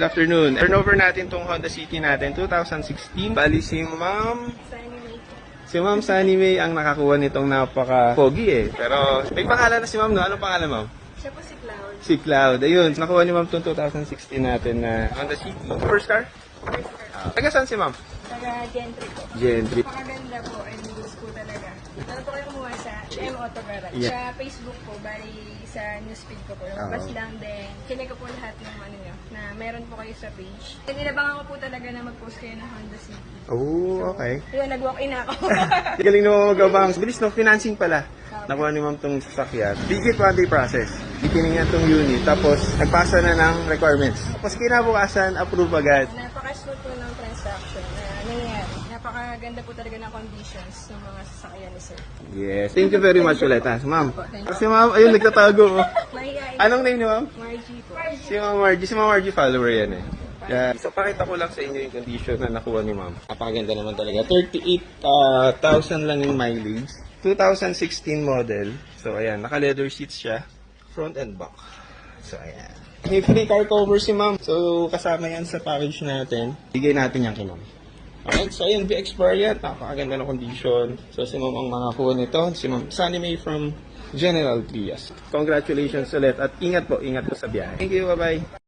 Good afternoon. Turnover natin tong Honda City natin, 2016. Bali si Ma'am Sunny May ang nakakuha nitong napaka-pogi eh. Pero may pangalan na si Ma'am, no? Anong pangalan, Ma'am? Siya po si Cloud. Si Cloud. Ayun, nakuha ni Ma'am tong 2016 natin na Honda City. First car? Taga saan si Ma'am? Taga Gentry po. Gentry. Napakaganda po and loose po talaga. Ano po kayo kumuha sa M Auto Garage. Yeah. Sa Facebook po, bali sa newsfeed ko po. Lumabas lang din. Kinig ko po lahat ng ano nyo, na meron po kayo sa page. And inabangan ko po talaga na mag-post kayo ng Honda City. Oh, okay. Yun, nag-walk-in ako. Galing naman mag-abang. Bilis no, financing pala. Nakuha ni Ma'am tong sasakyan. Bigit 1 day process. Ikiningan tong unit. Tapos, nagpasa na ng requirements. Tapos, kinabukasan, approve agad. Napaka-smooth po ng transaction na nangyayari. Napakaganda po talaga ng conditions ng mga sasakyan ni sir. Yes. Thank you very much ulit, ha, Ma'am. Kasi Ma'am, ayun, nagtatago. Oh. Mahihain. Anong name ni Ma'am? Margie po. Si Ma'am Margie. Si Ma'am Margie follower yan eh. Yeah. So, pakita ko lang sa inyo yung condition na nakuha ni Ma'am. Napakaganda naman talaga. 38,000 lang yung mileage. 2016 model. So, ayan. Naka-leather seats siya. Front and back. So, ayan. May free car cover si Ma'am. So, kasama yan sa package natin. Bigay natin yan kay Ma'am. Alright, so ayan, VX variant. Napakaganda na condition. So, si Ma'am ang makakuha nito. Si Ma'am Sunny May from General Trias. Congratulations ulit at ingat po sa biyahe. Thank you, bye-bye.